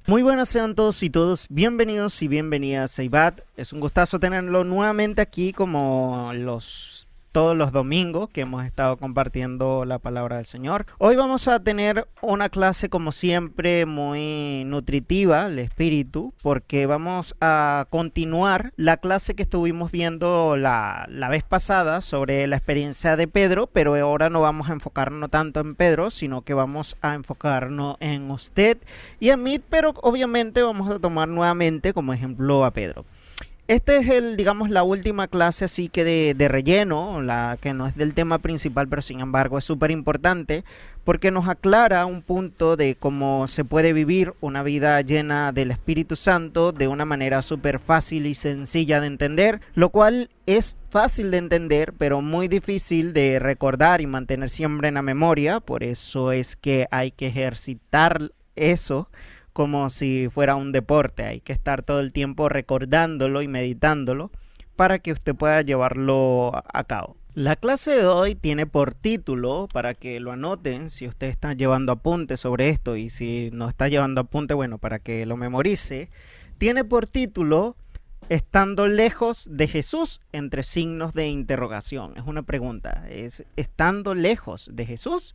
Muy buenas sean todos y todos, bienvenidos y bienvenidas a IBAT. Es un gustazo tenerlo nuevamente aquí como todos los domingos que hemos estado compartiendo la palabra del Señor. Hoy vamos a tener una clase como siempre muy nutritiva, el espíritu, porque vamos a continuar la clase que estuvimos viendo la vez pasada sobre la experiencia de Pedro, pero ahora no vamos a enfocarnos tanto en Pedro, sino que vamos a enfocarnos en usted y en mí, pero obviamente vamos a tomar nuevamente como ejemplo a Pedro. Este es digamos, la última clase así que de relleno, la que no es del tema principal, pero sin embargo es súper importante porque nos aclara un punto de cómo se puede vivir una vida llena del Espíritu Santo de una manera súper fácil y sencilla de entender, lo cual es fácil de entender, pero muy difícil de recordar y mantener siempre en la memoria. Por eso es que hay que ejercitar eso como si fuera un deporte. Hay que estar todo el tiempo recordándolo y meditándolo para que usted pueda llevarlo a cabo. La clase de hoy tiene por título, para que lo anoten si usted está llevando apuntes sobre esto, y si no está llevando apuntes, bueno, para que lo memorice, tiene por título Estando lejos de Jesús, entre signos de interrogación. Es una pregunta, es estando lejos de Jesús.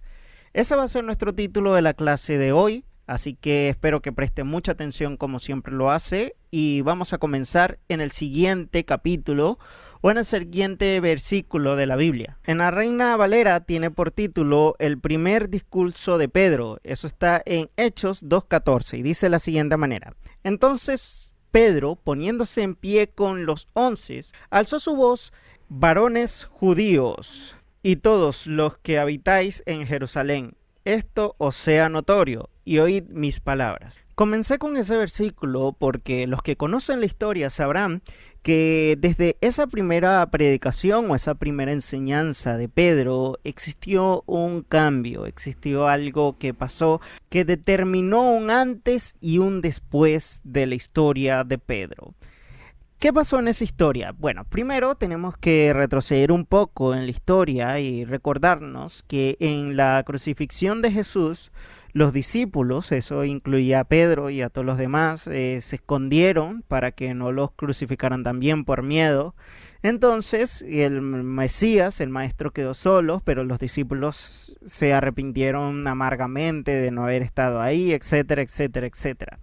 Ese va a ser nuestro título de la clase de hoy. Así que espero que preste mucha atención como siempre lo hace y vamos a comenzar en el siguiente capítulo o en el siguiente versículo de la Biblia. En la Reina Valera tiene por título el primer discurso de Pedro. Eso está en Hechos 2:14 y dice de la siguiente manera. Entonces Pedro, poniéndose en pie con los 11, alzó su voz: varones judíos y todos los que habitáis en Jerusalén, esto os sea notorio, y oíd mis palabras. Comencé con ese versículo porque los que conocen la historia sabrán que desde esa primera predicación o esa primera enseñanza de Pedro existió un cambio, existió algo que pasó que determinó un antes y un después de la historia de Pedro. ¿Qué pasó en esa historia? Bueno, primero tenemos que retroceder un poco en la historia y recordarnos que en la crucifixión de Jesús, los discípulos, eso incluía a Pedro y a todos los demás, se escondieron para que no los crucificaran también por miedo. Entonces, el Mesías, el maestro, quedó solo, pero los discípulos se arrepintieron amargamente de no haber estado ahí, etcétera, etcétera, etcétera.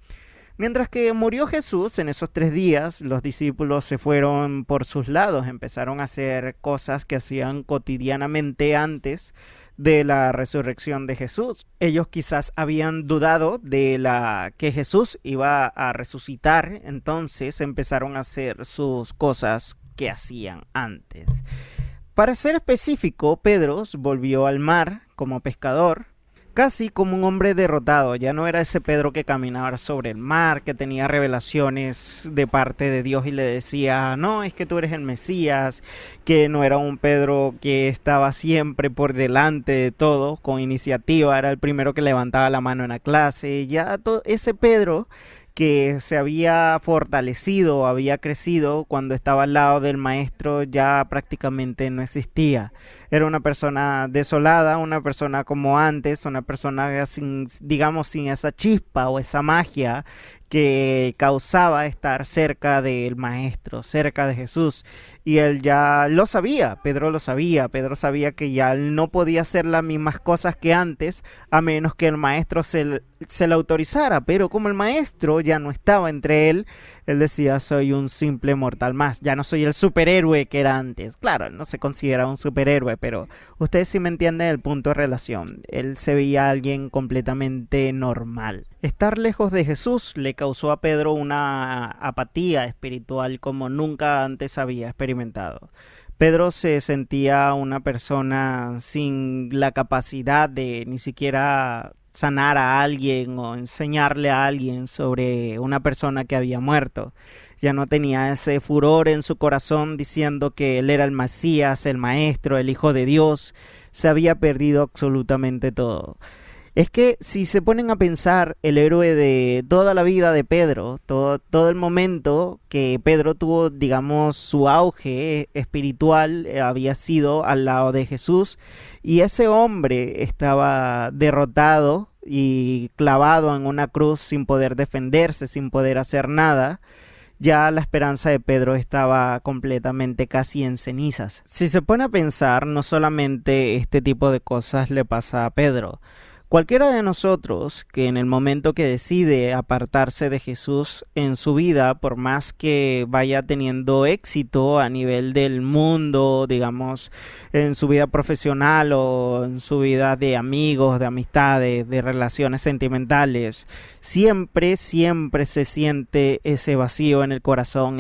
Mientras que murió Jesús, en esos 3 días, los discípulos se fueron por sus lados, empezaron a hacer cosas que hacían cotidianamente antes de la resurrección de Jesús. Ellos quizás habían dudado de que Jesús iba a resucitar, entonces empezaron a hacer sus cosas que hacían antes. Para ser específico, Pedro volvió al mar como pescador, casi como un hombre derrotado. Ya no era ese Pedro que caminaba sobre el mar, que tenía revelaciones de parte de Dios y le decía, no, es que tú eres el Mesías, que no era un Pedro que estaba siempre por delante de todo, con iniciativa, era el primero que levantaba la mano en la clase. Ya ese Pedro que se había fortalecido, había crecido cuando estaba al lado del maestro, ya prácticamente no existía. Era una persona desolada, una persona como antes, una persona sin, digamos, sin esa chispa o esa magia que causaba estar cerca del maestro, cerca de Jesús. Y él ya lo sabía, Pedro sabía que ya él no podía hacer las mismas cosas que antes, a menos que el maestro se le autorizara. Pero como el maestro ya no estaba entre él decía, soy un simple mortal más, ya no soy el superhéroe que era antes. Claro, él no se considera un superhéroe, pero ustedes sí me entienden el punto de relación. Él se veía alguien completamente normal. Estar lejos de Jesús le causó a Pedro una apatía espiritual como nunca antes había experimentado. Pedro se sentía una persona sin la capacidad de ni siquiera sanar a alguien o enseñarle a alguien sobre una persona que había muerto. Ya no tenía ese furor en su corazón diciendo que él era el Mesías, el Maestro, el Hijo de Dios. Se había perdido absolutamente todo. Es que si se ponen a pensar, el héroe de toda la vida de Pedro, todo el momento que Pedro tuvo, digamos, su auge espiritual, había sido al lado de Jesús, y ese hombre estaba derrotado y clavado en una cruz sin poder defenderse, sin poder hacer nada, ya la esperanza de Pedro estaba completamente casi en cenizas. Si se pone a pensar, no solamente este tipo de cosas le pasa a Pedro. Cualquiera de nosotros que en el momento que decide apartarse de Jesús en su vida, por más que vaya teniendo éxito a nivel del mundo, digamos, en su vida profesional o en su vida de amigos, de amistades, de relaciones sentimentales, siempre se siente ese vacío en el corazón,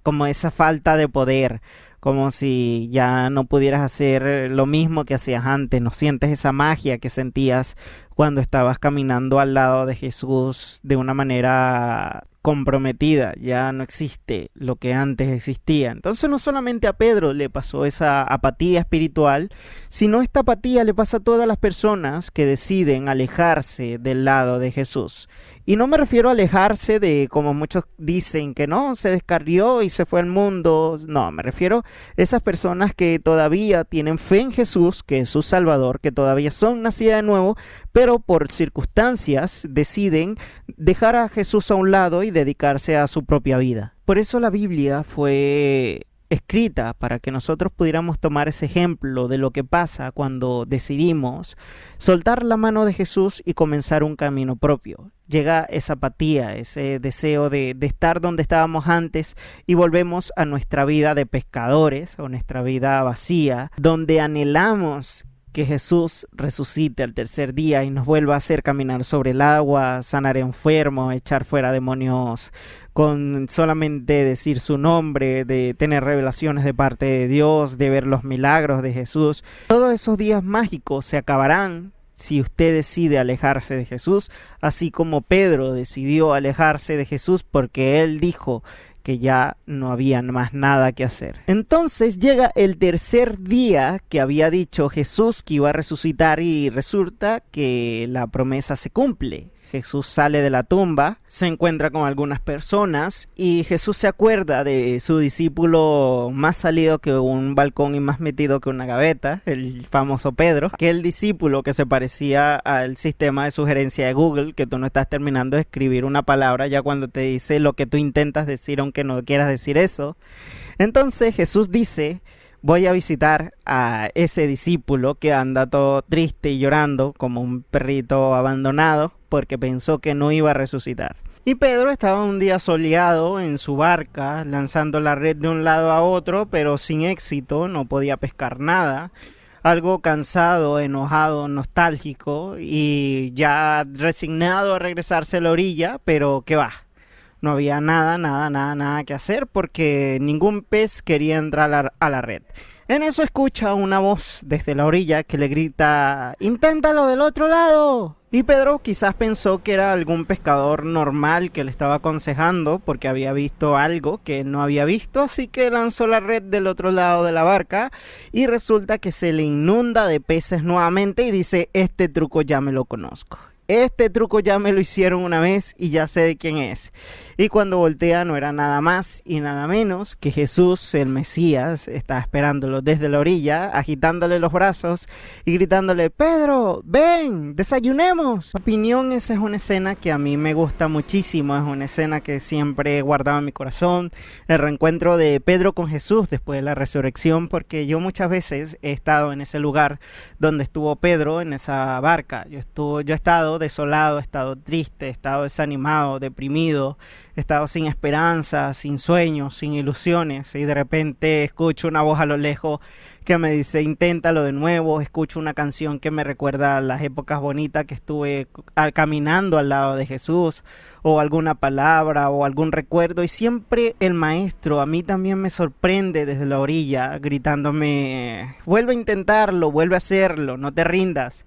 como esa falta de poder, como si ya no pudieras hacer lo mismo que hacías antes, no sientes esa magia que sentías cuando estabas caminando al lado de Jesús de una manera comprometida, ya no existe lo que antes existía. Entonces no solamente a Pedro le pasó esa apatía espiritual, sino esta apatía le pasa a todas las personas que deciden alejarse del lado de Jesús. Y no me refiero a alejarse de, como muchos dicen, que no, se descarrió y se fue al mundo. No, me refiero a esas personas que todavía tienen fe en Jesús, que es su Salvador, que todavía son nacidas de nuevo, pero por circunstancias deciden dejar a Jesús a un lado y dedicarse a su propia vida. Por eso la Biblia fue escrita para que nosotros pudiéramos tomar ese ejemplo de lo que pasa cuando decidimos soltar la mano de Jesús y comenzar un camino propio. Llega esa apatía, ese deseo de estar donde estábamos antes y volvemos a nuestra vida de pescadores o nuestra vida vacía, donde anhelamos que Jesús resucite al tercer día y nos vuelva a hacer caminar sobre el agua, sanar enfermos, echar fuera demonios con solamente decir su nombre, de tener revelaciones de parte de Dios, de ver los milagros de Jesús. Todos esos días mágicos se acabarán si usted decide alejarse de Jesús, así como Pedro decidió alejarse de Jesús porque él dijo que ya no había más nada que hacer. Entonces llega el tercer día que había dicho Jesús que iba a resucitar y resulta que la promesa se cumple. Jesús sale de la tumba, se encuentra con algunas personas y Jesús se acuerda de su discípulo más salido que un balcón y más metido que una gaveta, el famoso Pedro, aquel discípulo que se parecía al sistema de sugerencia de Google, que tú no estás terminando de escribir una palabra ya cuando te dice lo que tú intentas decir aunque no quieras decir eso. Entonces Jesús dice: voy a visitar a ese discípulo que anda todo triste y llorando como un perrito abandonado porque pensó que no iba a resucitar. Y Pedro estaba un día soleado en su barca, lanzando la red de un lado a otro, pero sin éxito, no podía pescar nada. Algo cansado, enojado, nostálgico y ya resignado a regresarse a la orilla, pero ¿qué va? No había nada que hacer porque ningún pez quería entrar a la red. En eso escucha una voz desde la orilla que le grita: ¡inténtalo del otro lado! Y Pedro quizás pensó que era algún pescador normal que le estaba aconsejando porque había visto algo que no había visto, así que lanzó la red del otro lado de la barca y resulta que se le inunda de peces nuevamente y dice: este truco ya me lo conozco. Este truco ya me lo hicieron una vez y ya sé de quién es. Y cuando voltea no era nada más y nada menos que Jesús, el Mesías, estaba esperándolo desde la orilla, agitándole los brazos y gritándole: ¡Pedro, ven, desayunemos! Mi opinión, esa es una escena que a mí me gusta muchísimo, es una escena que siempre he guardado en mi corazón, el reencuentro de Pedro con Jesús después de la resurrección, porque yo muchas veces he estado en ese lugar donde estuvo Pedro, en esa barca. Yo he estado desolado, he estado triste, he estado desanimado, deprimido, he estado sin esperanza, sin sueños, sin ilusiones, y de repente escucho una voz a lo lejos que me dice: inténtalo de nuevo. Escucho una canción que me recuerda a las épocas bonitas que estuve caminando al lado de Jesús, o alguna palabra o algún recuerdo, y siempre el maestro a mí también me sorprende desde la orilla gritándome: vuelve a intentarlo, vuelve a hacerlo, no te rindas.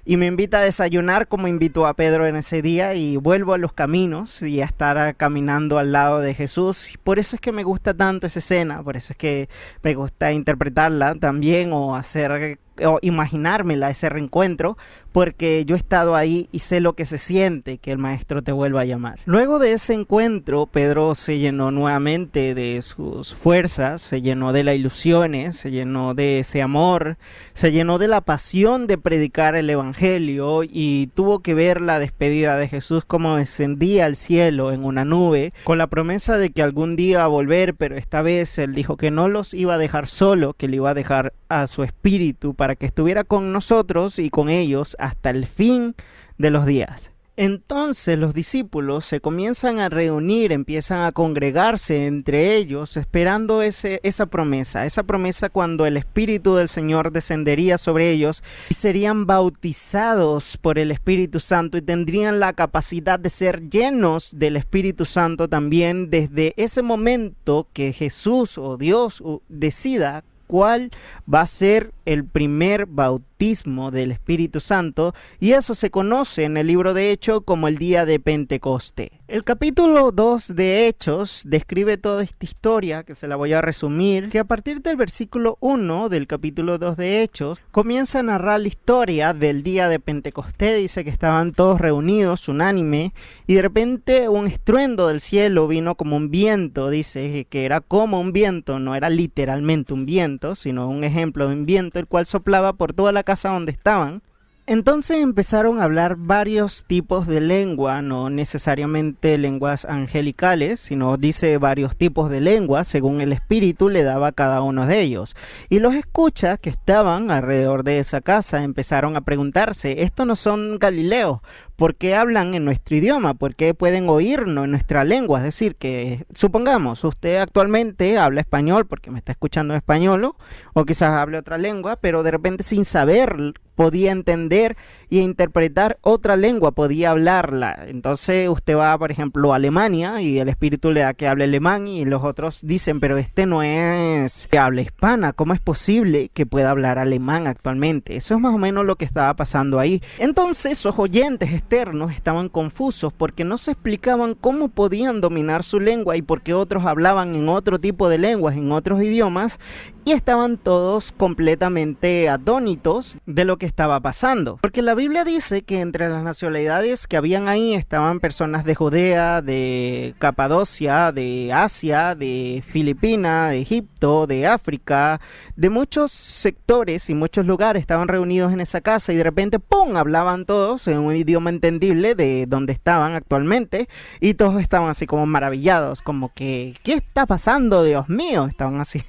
Y me invita a desayunar como invitó a Pedro en ese día, y vuelvo a los caminos y a estar caminando al lado de Jesús. Por eso es que me gusta tanto esa escena, por eso es que me gusta interpretarla también, o hacer o imaginármela ese reencuentro, porque yo he estado ahí y sé lo que se siente que el maestro te vuelva a llamar. Luego de ese encuentro, Pedro se llenó nuevamente de sus fuerzas, se llenó de las ilusiones, se llenó de ese amor, se llenó de la pasión de predicar el evangelio y tuvo que ver la despedida de Jesús como descendía al cielo en una nube, con la promesa de que algún día iba a volver, pero esta vez él dijo que no los iba a dejar solo, que le iba a dejar a su espíritu para que estuviera con nosotros y con ellos hasta el fin de los días. Entonces los discípulos se comienzan a reunir, empiezan a congregarse entre ellos, esperando esa promesa cuando el Espíritu del Señor descendería sobre ellos y serían bautizados por el Espíritu Santo y tendrían la capacidad de ser llenos del Espíritu Santo también desde ese momento que Jesús o Dios decida cuál va a ser el primer bautismo del Espíritu Santo, y eso se conoce en el libro de Hechos como el día de Pentecostés. El capítulo 2 de Hechos describe toda esta historia, que se la voy a resumir, que a partir del versículo 1 del capítulo 2 de Hechos comienza a narrar la historia del día de Pentecostés. Dice que estaban todos reunidos, unánime, y de repente un estruendo del cielo vino como un viento. Dice que era como un viento, no era literalmente un viento, sino un ejemplo de un viento, el cual soplaba por toda la casa donde estaban. Entonces empezaron a hablar varios tipos de lengua, no necesariamente lenguas angelicales, sino dice varios tipos de lenguas según el Espíritu le daba a cada uno de ellos. Y los escuchas que estaban alrededor de esa casa empezaron a preguntarse, ¿estos no son galileos? ¿Por qué hablan en nuestro idioma? ¿Por qué pueden oírnos en nuestra lengua? Es decir, que supongamos, usted actualmente habla español porque me está escuchando en español, o quizás hable otra lengua, pero de repente sin saber podía entender y interpretar otra lengua, podía hablarla. Entonces usted va, por ejemplo, a Alemania y el Espíritu le da que hable alemán y los otros dicen, pero este no es que habla hispana, ¿cómo es posible que pueda hablar alemán actualmente? Eso es más o menos lo que estaba pasando ahí. Entonces esos oyentes externos estaban confusos porque no se explicaban cómo podían dominar su lengua y por qué otros hablaban en otro tipo de lenguas, en otros idiomas, y estaban todos completamente atónitos de lo que estaba pasando. Porque la Biblia dice que entre las nacionalidades que habían ahí estaban personas de Judea, de Capadocia, de Asia, de Filipinas, de Egipto, de África, de muchos sectores y muchos lugares estaban reunidos en esa casa y de repente ¡pum! Hablaban todos en un idioma entendible de donde estaban actualmente y todos estaban así como maravillados, como que ¿qué está pasando? Dios mío, estaban así.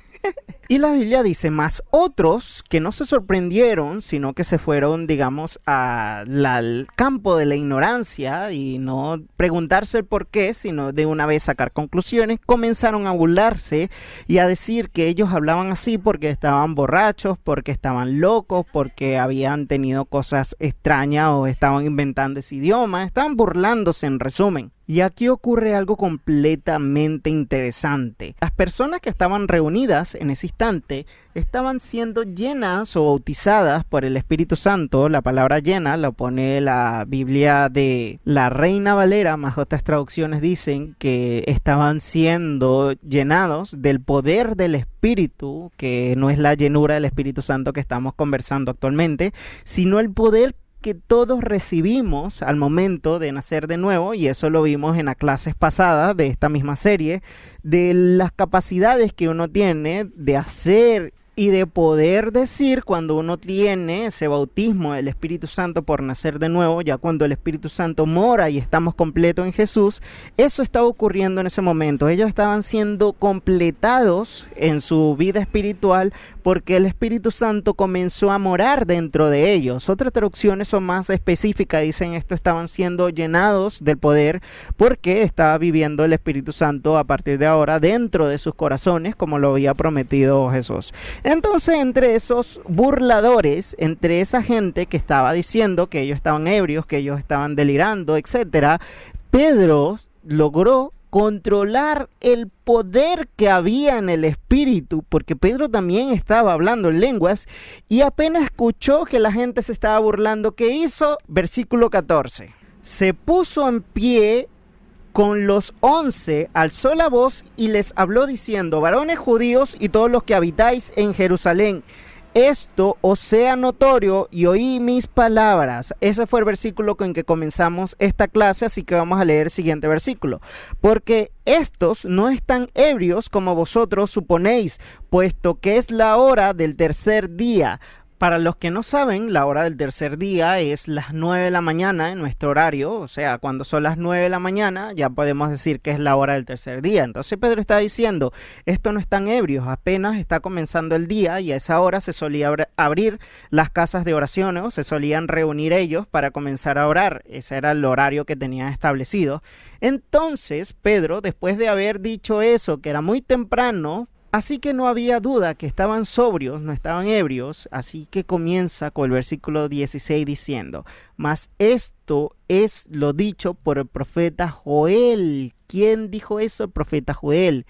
Y la Biblia dice, más otros que no se sorprendieron, sino que se fueron, digamos, al campo de la ignorancia y no preguntarse el por qué, sino de una vez sacar conclusiones, comenzaron a burlarse y a decir que ellos hablaban así porque estaban borrachos, porque estaban locos, porque habían tenido cosas extrañas o estaban inventando ese idioma, estaban burlándose en resumen. Y aquí ocurre algo completamente interesante. Las personas que estaban reunidas en ese instante estaban siendo llenas o bautizadas por el Espíritu Santo. La palabra llena lo pone la Biblia de la Reina Valera, más otras traducciones dicen que estaban siendo llenados del poder del Espíritu, que no es la llenura del Espíritu Santo que estamos conversando actualmente, sino el poder que todos recibimos al momento de nacer de nuevo, y eso lo vimos en las clases pasadas de esta misma serie, de las capacidades que uno tiene de hacer y de poder decir cuando uno tiene ese bautismo del Espíritu Santo por nacer de nuevo, ya cuando el Espíritu Santo mora y estamos completos en Jesús. Eso estaba ocurriendo en ese momento. Ellos estaban siendo completados en su vida espiritual porque el Espíritu Santo comenzó a morar dentro de ellos. Otras traducciones son más específicas, dicen esto, estaban siendo llenados del poder porque estaba viviendo el Espíritu Santo a partir de ahora dentro de sus corazones, como lo había prometido Jesús. Entonces, entre esos burladores, entre esa gente que estaba diciendo que ellos estaban ebrios, que ellos estaban delirando, etcétera, Pedro logró controlar el poder que había en el Espíritu, porque Pedro también estaba hablando en lenguas y apenas escuchó que la gente se estaba burlando. ¿Qué hizo? Versículo 14. Se puso en pie con los 11, alzó la voz y les habló diciendo: varones judíos y todos los que habitáis en Jerusalén, esto os sea notorio y oí mis palabras. Ese fue el versículo con que comenzamos esta clase, así que vamos a leer el siguiente versículo. Porque estos no están ebrios como vosotros suponéis, puesto que es la hora del tercer día. Para los que no saben, la hora del tercer día es las 9 de la mañana en nuestro horario, o sea, cuando son las 9 de la mañana ya podemos decir que es la hora del tercer día. Entonces Pedro está diciendo, estos no están ebrios, apenas está comenzando el día y a esa hora se solía abrir las casas de oraciones, o se solían reunir ellos para comenzar a orar. Ese era el horario que tenían establecido. Entonces Pedro, después de haber dicho eso, que era muy temprano, así que no había duda que estaban sobrios, no estaban ebrios, así que comienza con el versículo 16 diciendo, mas esto es lo dicho por el profeta Joel. ¿Quién dijo eso? El profeta Joel.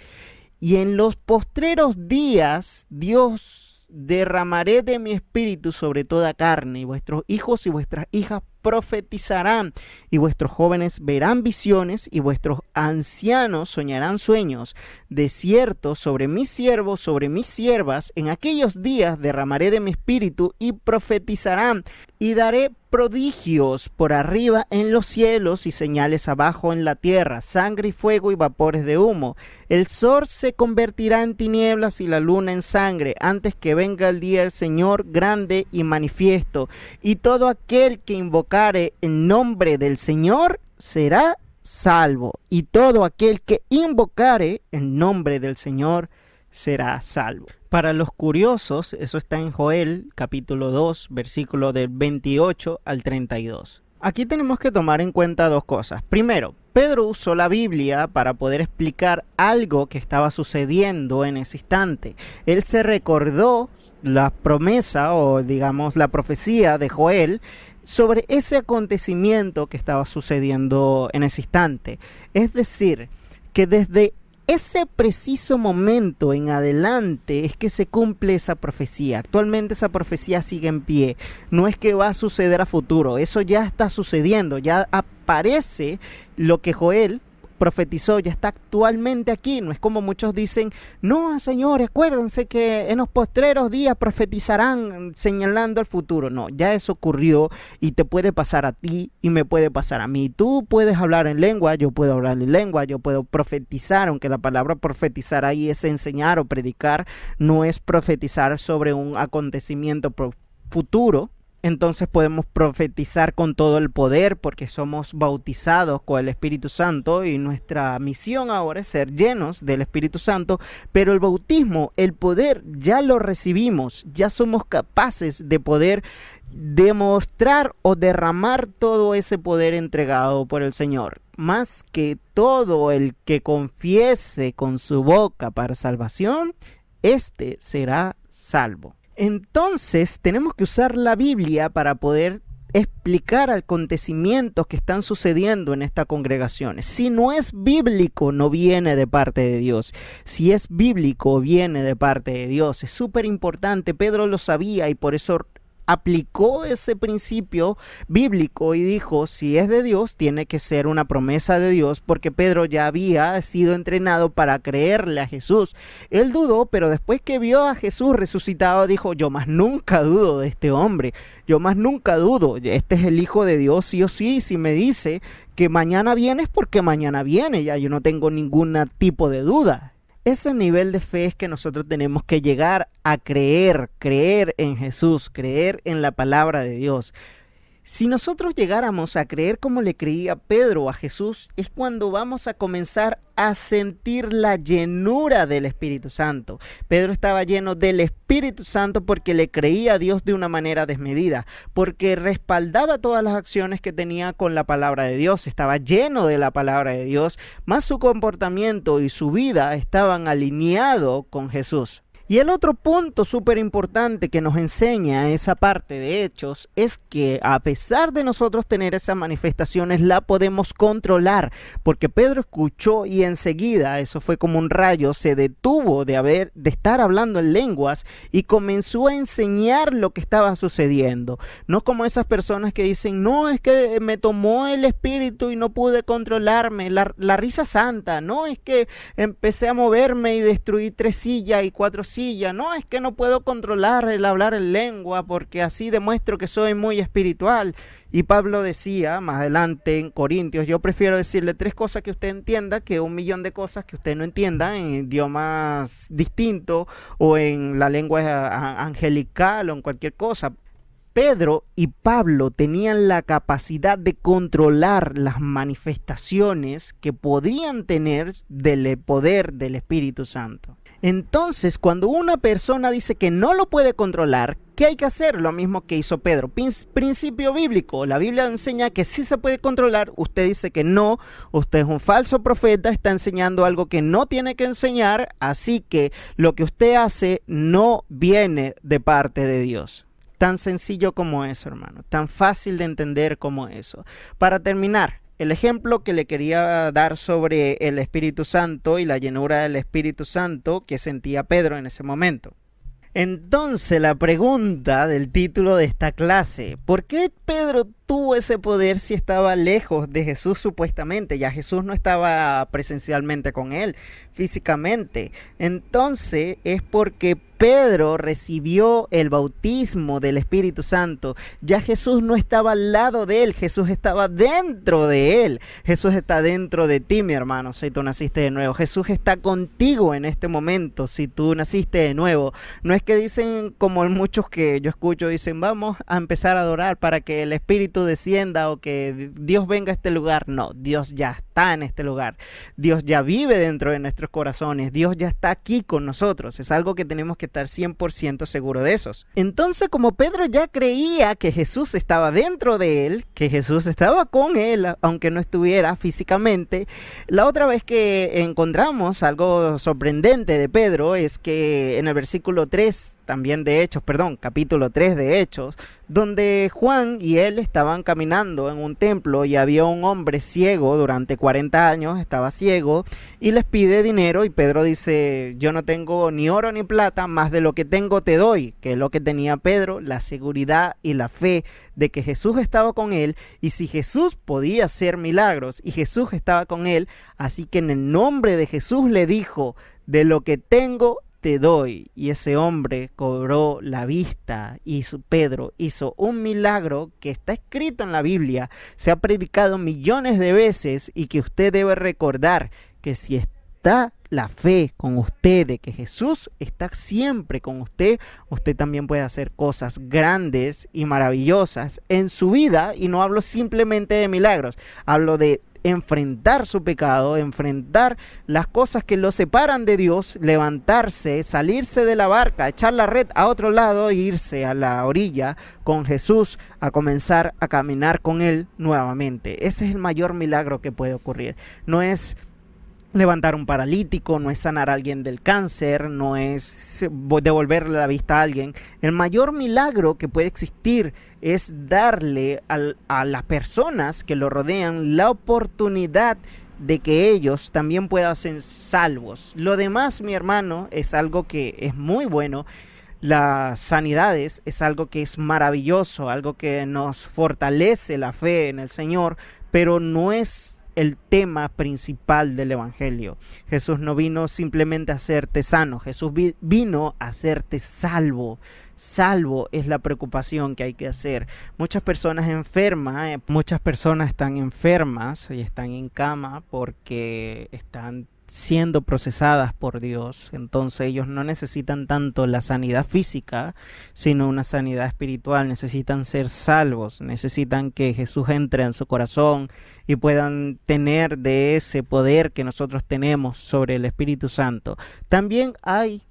Y en los postreros días, Dios, derramaré de mi espíritu sobre toda carne, y vuestros hijos y vuestras hijas profetizarán, y vuestros jóvenes verán visiones, y vuestros ancianos soñarán sueños. De cierto, sobre mis siervos, sobre mis siervas, en aquellos días derramaré de mi espíritu, y profetizarán, y daré prodigios por arriba en los cielos y señales abajo en la tierra, sangre y fuego y vapores de humo. El sol se convertirá en tinieblas y la luna en sangre, antes que venga el día del Señor grande y manifiesto, y todo aquel que invocare el nombre del Señor será salvo, y todo aquel que invocare el nombre del Señor será salvo. Para los curiosos, eso está en Joel, capítulo 2, versículo del 28 al 32. Aquí tenemos que tomar en cuenta dos cosas. Primero, Pedro usó la Biblia para poder explicar algo que estaba sucediendo en ese instante. Él se recordó la promesa, o digamos la profecía de Joel, sobre ese acontecimiento que estaba sucediendo en ese instante. Es decir, que desde ese preciso momento en adelante es que se cumple esa profecía. Actualmente esa profecía sigue en pie. No es que va a suceder a futuro. Eso ya está sucediendo. Ya aparece lo que Joel profetizó, ya está actualmente aquí. No es como muchos dicen, no, señores, acuérdense que en los postreros días profetizarán señalando el futuro. No, ya eso ocurrió y te puede pasar a ti y me puede pasar a mí. Tú puedes hablar en lengua, yo puedo hablar en lengua, yo puedo profetizar, aunque la palabra profetizar ahí es enseñar o predicar, no es profetizar sobre un acontecimiento futuro. Entonces podemos profetizar con todo el poder porque somos bautizados con el Espíritu Santo y nuestra misión ahora es ser llenos del Espíritu Santo, pero el bautismo, el poder, ya lo recibimos, ya somos capaces de poder demostrar o derramar todo ese poder entregado por el Señor. Más que todo el que confiese con su boca para salvación, éste será salvo. Entonces tenemos que usar la Biblia para poder explicar acontecimientos que están sucediendo en estas congregaciones. Si no es bíblico, no viene de parte de Dios. Si es bíblico, viene de parte de Dios. Es súper importante. Pedro lo sabía y por eso aplicó ese principio bíblico y dijo, si es de Dios, tiene que ser una promesa de Dios, porque Pedro ya había sido entrenado para creerle a Jesús. Él dudó, pero después que vio a Jesús resucitado, dijo, yo más nunca dudo de este hombre, yo más nunca dudo, este es el Hijo de Dios, sí o sí, si me dice que mañana viene es porque mañana viene, ya yo no tengo ningún tipo de duda. Ese nivel de fe es que nosotros tenemos que llegar a creer en Jesús, creer en la palabra de Dios. Si nosotros llegáramos a creer como le creía Pedro a Jesús, es cuando vamos a comenzar a sentir la llenura del Espíritu Santo. Pedro estaba lleno del Espíritu Santo porque le creía a Dios de una manera desmedida, porque respaldaba todas las acciones que tenía con la palabra de Dios, estaba lleno de la palabra de Dios, más su comportamiento y su vida estaban alineados con Jesús. Y el otro punto súper importante que nos enseña esa parte de Hechos es que a pesar de nosotros tener esas manifestaciones, la podemos controlar, porque Pedro escuchó y enseguida, eso fue como un rayo, se detuvo de estar hablando en lenguas y comenzó a enseñar lo que estaba sucediendo. No como esas personas que dicen, no, es que me tomó el espíritu y no pude controlarme, la risa santa, no, es que empecé a moverme y destruí 3 sillas y 4 sillas sencilla. No, es que no puedo controlar el hablar en lengua porque así demuestro que soy muy espiritual. Y Pablo decía más adelante en Corintios, yo prefiero decirle 3 cosas que usted entienda que 1.000.000 de cosas que usted no entienda en idiomas distintos o en la lengua angelical o en cualquier cosa. Pedro y Pablo tenían la capacidad de controlar las manifestaciones que podían tener del poder del Espíritu Santo. Entonces, cuando una persona dice que no lo puede controlar, ¿qué hay que hacer? Lo mismo que hizo Pedro. Principio bíblico. La Biblia enseña que sí se puede controlar. Usted dice que no. Usted es un falso profeta. Está enseñando algo que no tiene que enseñar. Así que lo que usted hace no viene de parte de Dios. Tan sencillo como eso, hermano. Tan fácil de entender como eso. Para terminar, el ejemplo que le quería dar sobre el Espíritu Santo y la llenura del Espíritu Santo que sentía Pedro en ese momento. Entonces, la pregunta del título de esta clase, ¿por qué Pedro tuvo ese poder si estaba lejos de Jesús supuestamente? Ya Jesús no estaba presencialmente con él, físicamente. Entonces, es porque Pedro recibió el bautismo del Espíritu Santo. Ya Jesús no estaba al lado de él, Jesús estaba dentro de él. Jesús está dentro de ti, mi hermano, si tú naciste de nuevo. Jesús está contigo en este momento, si tú naciste de nuevo. No es que dicen, como muchos que yo escucho, dicen, vamos a empezar a adorar para que el Espíritu descienda o que Dios venga a este lugar. No, Dios ya está en este lugar. Dios ya vive dentro de nuestros corazones. Dios ya está aquí con nosotros. Es algo que tenemos que estar 100% seguro de esos. Entonces, como Pedro ya creía que Jesús estaba dentro de él, que Jesús estaba con él, aunque no estuviera físicamente, la otra vez que encontramos algo sorprendente de Pedro es que en el versículo 3 también de Hechos, capítulo 3 de Hechos, donde Juan y él estaban caminando en un templo y había un hombre ciego durante 40 años, estaba ciego, y les pide dinero y Pedro dice, yo no tengo ni oro ni plata, más de lo que tengo te doy, que es lo que tenía Pedro, la seguridad y la fe de que Jesús estaba con él, y si Jesús podía hacer milagros y Jesús estaba con él, así que en el nombre de Jesús le dijo, de lo que tengo te doy. Y ese hombre cobró la vista y Pedro hizo un milagro que está escrito en la Biblia, se ha predicado millones de veces y que usted debe recordar que si está la fe con usted de que Jesús está siempre con usted, usted también puede hacer cosas grandes y maravillosas en su vida. Y no hablo simplemente de milagros, hablo de enfrentar su pecado, enfrentar las cosas que lo separan de Dios, levantarse, salirse de la barca, echar la red a otro lado e irse a la orilla con Jesús a comenzar a caminar con él nuevamente. Ese es el mayor milagro que puede ocurrir. No es levantar un paralítico, no es sanar a alguien del cáncer, no es devolverle la vista a alguien. El mayor milagro que puede existir es darle a las personas que lo rodean la oportunidad de que ellos también puedan ser salvos. Lo demás, mi hermano, es algo que es muy bueno. Las sanidades es algo que es maravilloso, algo que nos fortalece la fe en el Señor, pero no es el tema principal del evangelio. Jesús no vino simplemente a hacerte sano, Jesús vino a hacerte salvo. Salvo es la preocupación que hay que hacer. Muchas personas enfermas, muchas personas están enfermas y están en cama porque están siendo procesadas por Dios. Entonces ellos no necesitan tanto la sanidad física, sino una sanidad espiritual. Necesitan ser salvos, necesitan que Jesús entre en su corazón y puedan tener de ese poder que nosotros tenemos sobre el Espíritu Santo. También hay,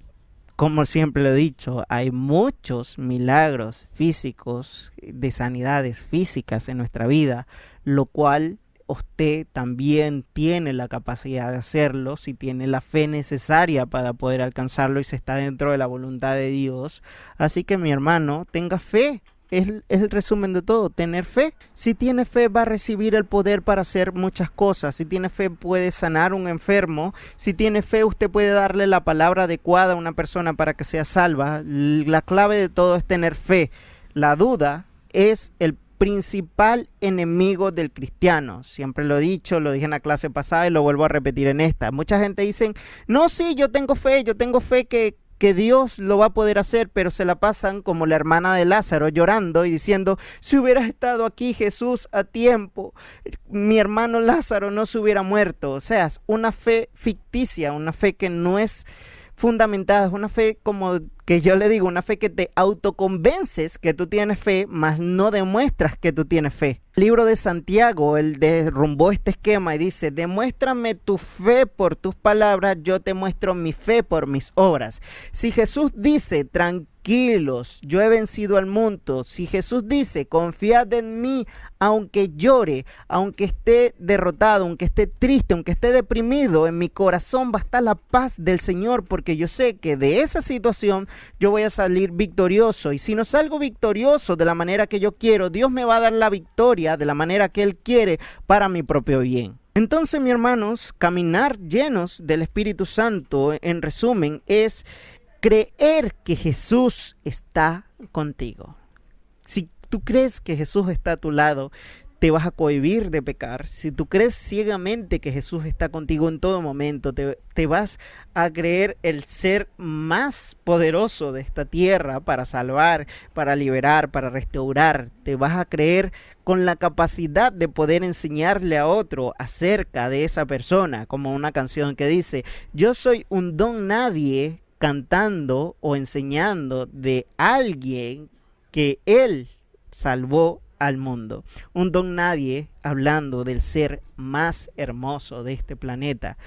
como siempre lo he dicho, hay muchos milagros físicos, de sanidades físicas en nuestra vida, lo cual usted también tiene la capacidad de hacerlo si tiene la fe necesaria para poder alcanzarlo y se está dentro de la voluntad de Dios. Así que, mi hermano, tenga fe. Es el resumen de todo, tener fe. Si tiene fe va a recibir el poder para hacer muchas cosas. Si tiene fe puede sanar a un enfermo. Si tiene fe usted puede darle la palabra adecuada a una persona para que sea salva. La clave de todo es tener fe. La duda es el principal enemigo del cristiano. Siempre lo he dicho, lo dije en la clase pasada y lo vuelvo a repetir en esta. Mucha gente dice, no, sí, yo tengo fe que Dios lo va a poder hacer, pero se la pasan como la hermana de Lázaro llorando y diciendo, si hubieras estado aquí, Jesús, a tiempo, mi hermano Lázaro no se hubiera muerto. O sea, es una fe ficticia, una fe que no es fundamentada, es una fe como que yo le digo, una fe que te autoconvences que tú tienes fe, mas no demuestras que tú tienes fe. El libro de Santiago, él derrumbó este esquema y dice, demuéstrame tu fe por tus palabras, yo te muestro mi fe por mis obras. Si Jesús dice, tranquilos, yo he vencido al mundo, si Jesús dice, confiad en mí, aunque llore, aunque esté derrotado, aunque esté triste, aunque esté deprimido, en mi corazón va a estar la paz del Señor, porque yo sé que de esa situación yo voy a salir victorioso, y si no salgo victorioso de la manera que yo quiero, Dios me va a dar la victoria de la manera que Él quiere para mi propio bien. Entonces, mis hermanos, caminar llenos del Espíritu Santo, en resumen, es creer que Jesús está contigo. Si tú crees que Jesús está a tu lado, te vas a cohibir de pecar. Si tú crees ciegamente que Jesús está contigo en todo momento, te vas a creer el ser más poderoso de esta tierra para salvar, para liberar, para restaurar. Te vas a creer con la capacidad de poder enseñarle a otro acerca de esa persona, como una canción que dice, yo soy un don nadie cantando o enseñando de alguien que Él salvó al mundo. Un don nadie hablando del ser más hermoso de este planeta.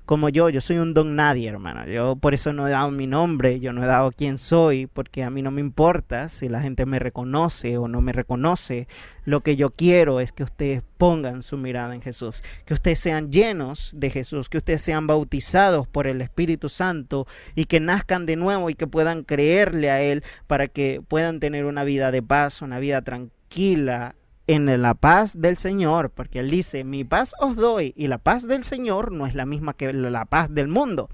Como yo soy un don nadie, hermano. Yo por eso no he dado mi nombre, yo no he dado quién soy, porque a mí no me importa si la gente me reconoce o no me reconoce. Lo que yo quiero es que ustedes pongan su mirada en Jesús, que ustedes sean llenos de Jesús, que ustedes sean bautizados por el Espíritu Santo y que nazcan de nuevo y que puedan creerle a Él para que puedan tener una vida de paz, una vida tranquila, en la paz del Señor, porque Él dice, mi paz os doy, y la paz del Señor no es la misma que la paz del mundo.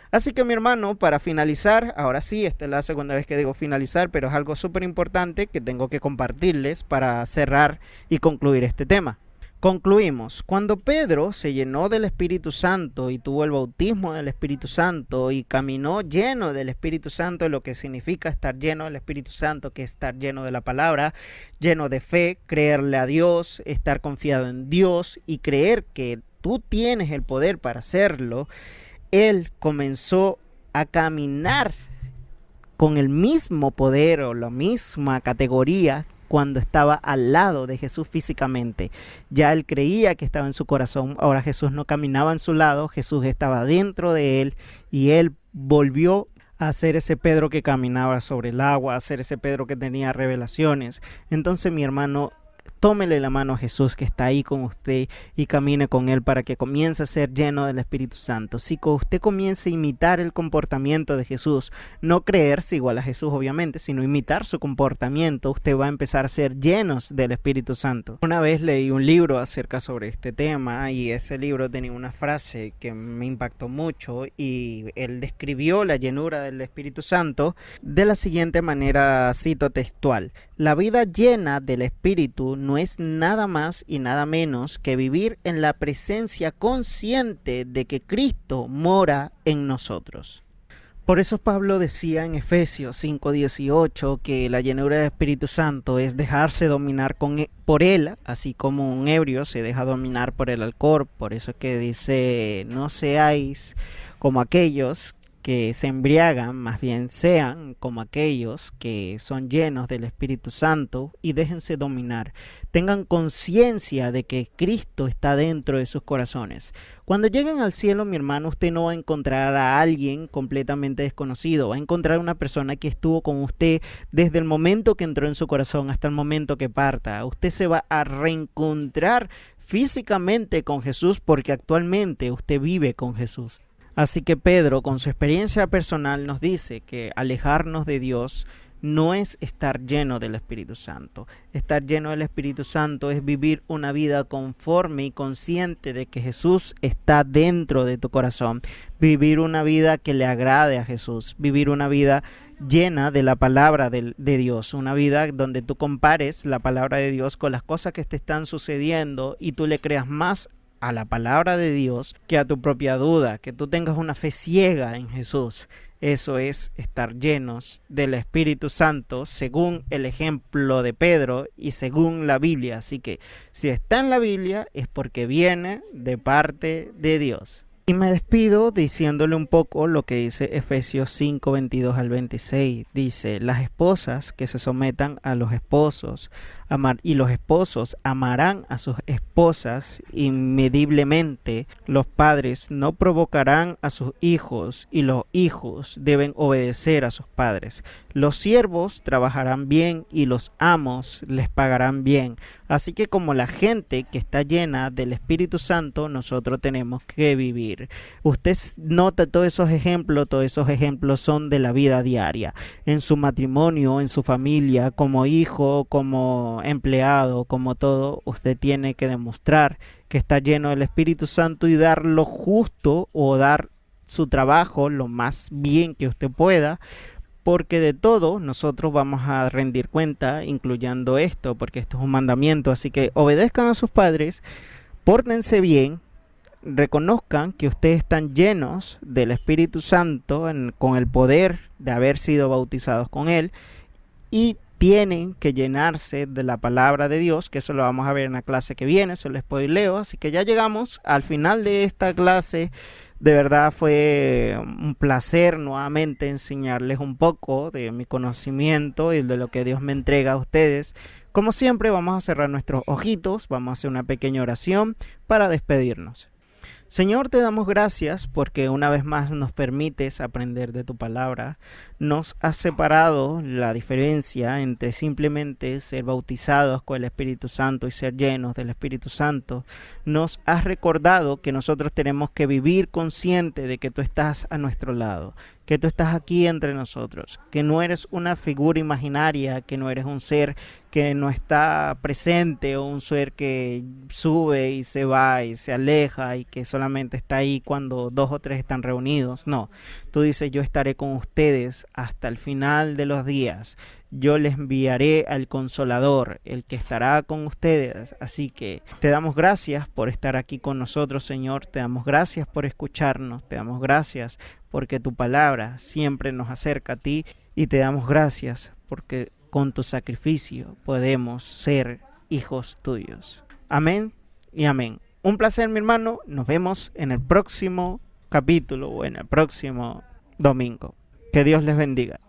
Así que, mi hermano, para finalizar, ahora sí, esta es la segunda vez que digo finalizar, pero es algo súper importante que tengo que compartirles para cerrar y concluir este tema. Concluimos, cuando Pedro se llenó del Espíritu Santo y tuvo el bautismo del Espíritu Santo y caminó lleno del Espíritu Santo, lo que significa estar lleno del Espíritu Santo, que es estar lleno de la palabra, lleno de fe, creerle a Dios, estar confiado en Dios y creer que tú tienes el poder para hacerlo, él comenzó a caminar con el mismo poder o la misma categoría cuando estaba al lado de Jesús físicamente. Ya él creía que estaba en su corazón. Ahora Jesús no caminaba en su lado, Jesús estaba dentro de él y él volvió a ser ese Pedro que caminaba sobre el agua, a ser ese Pedro que tenía revelaciones. Entonces, mi hermano, tómele la mano a Jesús que está ahí con usted y camine con Él para que comience a ser lleno del Espíritu Santo. Si usted comience a imitar el comportamiento de Jesús, no creerse igual a Jesús obviamente, sino imitar su comportamiento, usted va a empezar a ser llenos del Espíritu Santo. Una vez leí un libro acerca sobre este tema y ese libro tenía una frase que me impactó mucho y él describió la llenura del Espíritu Santo de la siguiente manera, cito textual: la vida llena del Espíritu no es nada más y nada menos que vivir en la presencia consciente de que Cristo mora en nosotros. Por eso Pablo decía en Efesios 5:18 que la llenura del Espíritu Santo es dejarse dominar por Él, así como un ebrio se deja dominar por el alcohol. Por eso es que dice, no seáis como aquellos que se embriagan, más bien sean como aquellos que son llenos del Espíritu Santo y déjense dominar. Tengan conciencia de que Cristo está dentro de sus corazones. Cuando lleguen al cielo, mi hermano, usted no va a encontrar a alguien completamente desconocido. Va a encontrar una persona que estuvo con usted desde el momento que entró en su corazón hasta el momento que parta. Usted se va a reencontrar físicamente con Jesús porque actualmente usted vive con Jesús. Así que Pedro, con su experiencia personal, nos dice que alejarnos de Dios no es estar lleno del Espíritu Santo. Estar lleno del Espíritu Santo es vivir una vida conforme y consciente de que Jesús está dentro de tu corazón. Vivir una vida que le agrade a Jesús. Vivir una vida llena de la palabra de Dios. Una vida donde tú compares la palabra de Dios con las cosas que te están sucediendo y tú le creas más a la palabra de Dios que a tu propia duda, que tú tengas una fe ciega en Jesús. Eso es estar llenos del Espíritu Santo según el ejemplo de Pedro y según la Biblia. Así que si está en la Biblia es porque viene de parte de Dios. Y me despido diciéndole un poco lo que dice Efesios 5, 22 al 26. Dice, las esposas que se sometan a los esposos, y los esposos amarán a sus esposas inmediblemente. Los padres no provocarán a sus hijos y los hijos deben obedecer a sus padres. Los siervos trabajarán bien y los amos les pagarán bien. Así que como la gente que está llena del Espíritu Santo, nosotros tenemos que vivir. Usted nota todos esos ejemplos son de la vida diaria, en su matrimonio, en su familia, como hijo, como empleado, como todo. Usted tiene que demostrar que está lleno del Espíritu Santo y dar lo justo o dar su trabajo lo más bien que usted pueda, porque de todo nosotros vamos a rendir cuenta, incluyendo esto, porque esto es un mandamiento. Así que obedezcan a sus padres, pórtense bien, reconozcan que ustedes están llenos del Espíritu Santo con el poder de haber sido bautizados con él, y tienen que llenarse de la palabra de Dios, que eso lo vamos a ver en la clase que viene, se lo spoileo. Así que ya llegamos al final de esta clase. De verdad fue un placer nuevamente enseñarles un poco de mi conocimiento y de lo que Dios me entrega a ustedes. Como siempre, vamos a cerrar nuestros ojitos, vamos a hacer una pequeña oración para despedirnos. Señor, te damos gracias porque una vez más nos permites aprender de tu palabra. Nos has separado la diferencia entre simplemente ser bautizados con el Espíritu Santo y ser llenos del Espíritu Santo. Nos has recordado que nosotros tenemos que vivir consciente de que tú estás a nuestro lado, que tú estás aquí entre nosotros, que no eres una figura imaginaria, que no eres un ser que no está presente o un ser que sube y se va y se aleja y que solamente está ahí cuando 2 o 3 están reunidos. No, tú dices, yo estaré con ustedes hasta el final de los días. Yo les enviaré al Consolador, el que estará con ustedes. Así que te damos gracias por estar aquí con nosotros, Señor. Te damos gracias por escucharnos. Te damos gracias porque tu palabra siempre nos acerca a ti. Y te damos gracias porque con tu sacrificio podemos ser hijos tuyos. Amén y amén. Un placer, mi hermano. Nos vemos en el próximo capítulo o en el próximo domingo. Que Dios les bendiga.